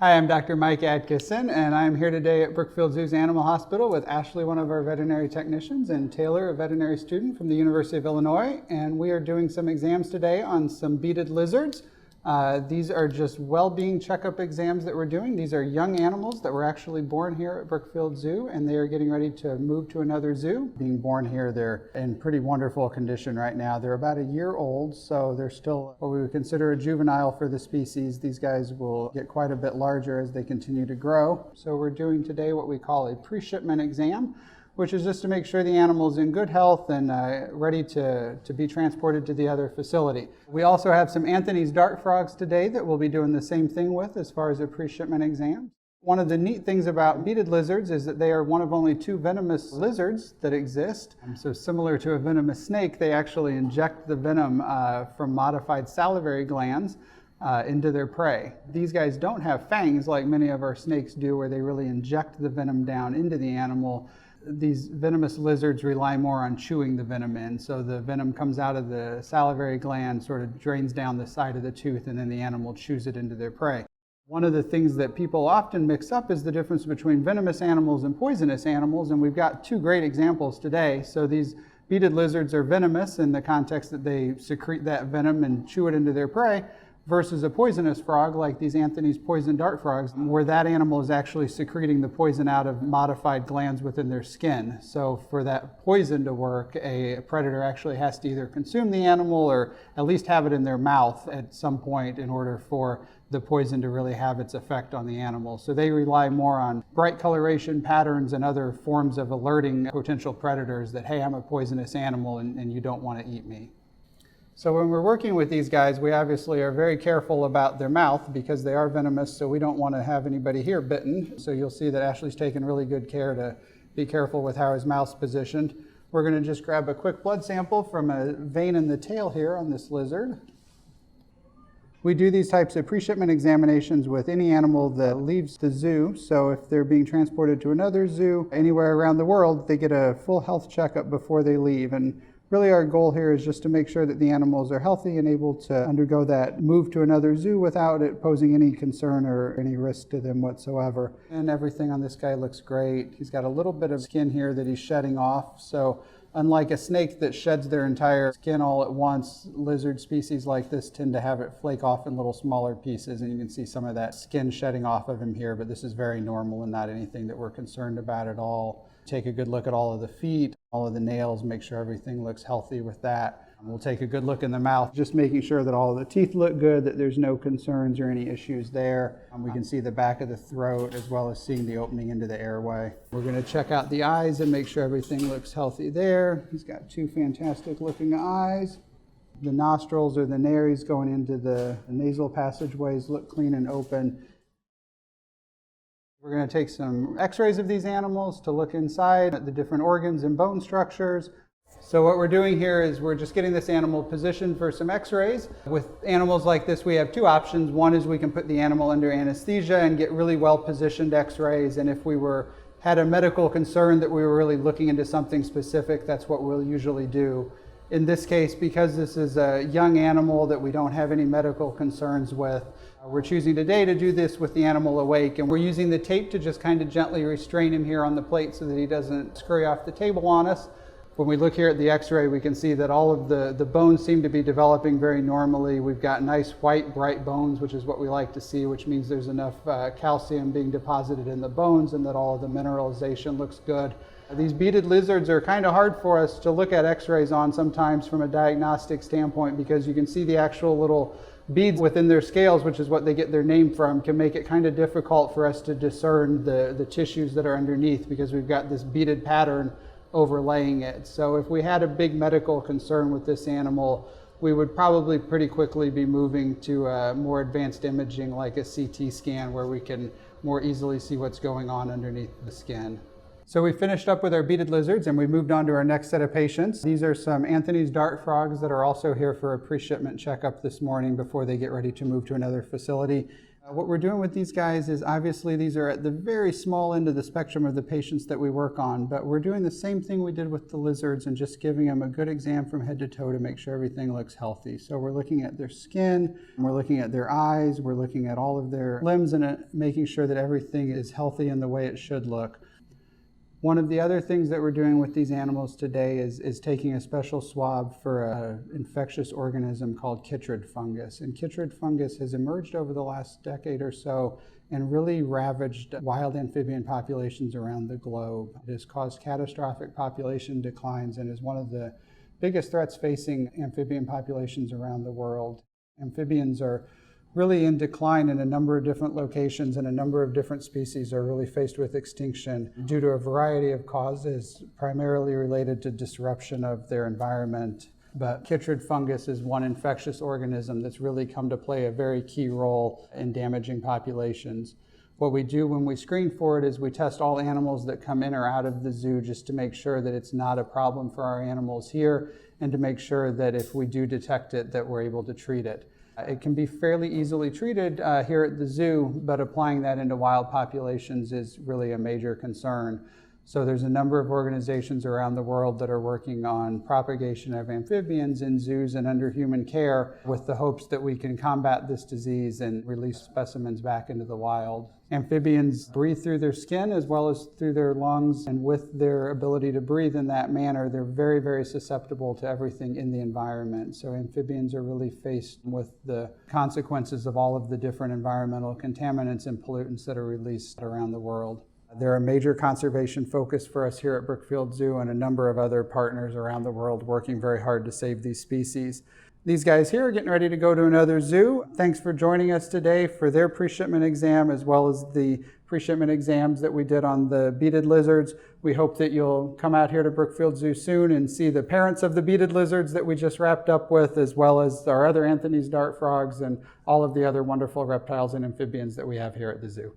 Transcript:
Hi, I'm Dr. Mike Adkisson, and I'm here today at Brookfield Zoo's Animal Hospital with Ashley, one of our veterinary technicians, and Taylor, a veterinary student from the University of Illinois. And we are doing some exams today on some beaded lizards. These are just well-being checkup exams that we're doing. These are young animals that were actually born here at Brookfield Zoo, and they are getting ready to move to another zoo. Being born here, they're in pretty wonderful condition right now. They're about a year old, so they're still what we would consider a juvenile for the species. These guys will get quite a bit larger as they continue to grow. So we're doing today what we call a pre-shipment exam, which is just to make sure the animal's in good health and ready to be transported to the other facility. We also have some Anthony's dart frogs today that we'll be doing the same thing with as far as a pre-shipment exam. One of the neat things about beaded lizards is that they are one of only 2 venomous lizards that exist. So similar to a venomous snake, they actually inject the venom from modified salivary glands into their prey. These guys don't have fangs like many of our snakes do, where they really inject the venom down into the animal. These venomous lizards rely more on chewing the venom in. So the venom comes out of the salivary gland, sort of drains down the side of the tooth, and then the animal chews it into their prey. One of the things that people often mix up is the difference between venomous animals and poisonous animals, and we've got 2 great examples today. So these beaded lizards are venomous in the context that they secrete that venom and chew it into their prey, versus a poisonous frog like these Anthony's poison dart frogs, where that animal is actually secreting the poison out of modified glands within their skin. So for that poison to work, a predator actually has to either consume the animal or at least have it in their mouth at some point in order for the poison to really have its effect on the animal. So they rely more on bright coloration patterns and other forms of alerting potential predators that, hey, I'm a poisonous animal and you don't want to eat me. So when we're working with these guys, we obviously are very careful about their mouth because they are venomous, so we don't want to have anybody here bitten. So you'll see that Ashley's taken really good care to be careful with how his mouth's positioned. We're going to just grab a quick blood sample from a vein in the tail here on this lizard. We do these types of pre-shipment examinations with any animal that leaves the zoo. So if they're being transported to another zoo anywhere around the world, they get a full health checkup before they leave. And really our goal here is just to make sure that the animals are healthy and able to undergo that move to another zoo without it posing any concern or any risk to them whatsoever. And everything on this guy looks great. He's got a little bit of skin here that he's shedding off. So unlike a snake that sheds their entire skin all at once, lizard species like this tend to have it flake off in little smaller pieces, and you can see some of that skin shedding off of him here, but this is very normal and not anything that we're concerned about at all. Take a good look at all of the feet, all of the nails, make sure everything looks healthy with that. We'll take a good look in the mouth, just making sure that all of the teeth look good, that there's no concerns or any issues there. We can see the back of the throat as well as seeing the opening into the airway. We're going to check out the eyes and make sure everything looks healthy there. He's got 2 fantastic looking eyes. The nostrils or the nares going into the nasal passageways look clean and open. We're going to take some x-rays of these animals to look inside at the different organs and bone structures. So what we're doing here is we're just getting this animal positioned for some x-rays. With animals like this, we have 2 options. One is we can put the animal under anesthesia and get really well positioned x-rays. And if we had a medical concern that we were really looking into something specific, that's what we'll usually do. In this case, because this is a young animal that we don't have any medical concerns with, we're choosing today to do this with the animal awake, and we're using the tape to just kind of gently restrain him here on the plate so that he doesn't scurry off the table on us. When we look here at the x-ray, we can see that all of the bones seem to be developing very normally. We've got nice white, bright bones, which is what we like to see, which means there's enough calcium being deposited in the bones and that all of the mineralization looks good. These beaded lizards are kind of hard for us to look at x-rays on sometimes from a diagnostic standpoint, because you can see the actual little beads within their scales, which is what they get their name from, can make it kind of difficult for us to discern the tissues that are underneath, because we've got this beaded pattern overlaying it. So if we had a big medical concern with this animal, we would probably pretty quickly be moving to more advanced imaging like a CT scan, where we can more easily see what's going on underneath the skin. So we finished up with our beaded lizards and we moved on to our next set of patients. These are some Anthony's dart frogs that are also here for a pre-shipment checkup this morning before they get ready to move to another facility. What we're doing with these guys is obviously these are at the very small end of the spectrum of the patients that we work on, but we're doing the same thing we did with the lizards and just giving them a good exam from head to toe to make sure everything looks healthy. So we're looking at their skin, we're looking at their eyes, we're looking at all of their limbs and making sure that everything is healthy in the way it should look. One of the other things that we're doing with these animals today is taking a special swab for an infectious organism called chytrid fungus. And chytrid fungus has emerged over the last decade or so and really ravaged wild amphibian populations around the globe. It has caused catastrophic population declines and is one of the biggest threats facing amphibian populations around the world. Amphibians are really in decline in a number of different locations, and a number of different species are really faced with extinction due to a variety of causes, primarily related to disruption of their environment. But chytrid fungus is one infectious organism that's really come to play a very key role in damaging populations. What we do when we screen for it is we test all animals that come in or out of the zoo just to make sure that it's not a problem for our animals here, and to make sure that if we do detect it, that we're able to treat it. It can be fairly easily treated here at the zoo, but applying that into wild populations is really a major concern. So there's a number of organizations around the world that are working on propagation of amphibians in zoos and under human care with the hopes that we can combat this disease and release specimens back into the wild. Amphibians breathe through their skin as well as through their lungs, and with their ability to breathe in that manner, they're very, very susceptible to everything in the environment. So amphibians are really faced with the consequences of all of the different environmental contaminants and pollutants that are released around the world. They're a major conservation focus for us here at Brookfield Zoo and a number of other partners around the world working very hard to save these species. These guys here are getting ready to go to another zoo. Thanks for joining us today for their pre-shipment exam as well as the pre-shipment exams that we did on the beaded lizards. We hope that you'll come out here to Brookfield Zoo soon and see the parents of the beaded lizards that we just wrapped up with, as well as our other Anthony's dart frogs and all of the other wonderful reptiles and amphibians that we have here at the zoo.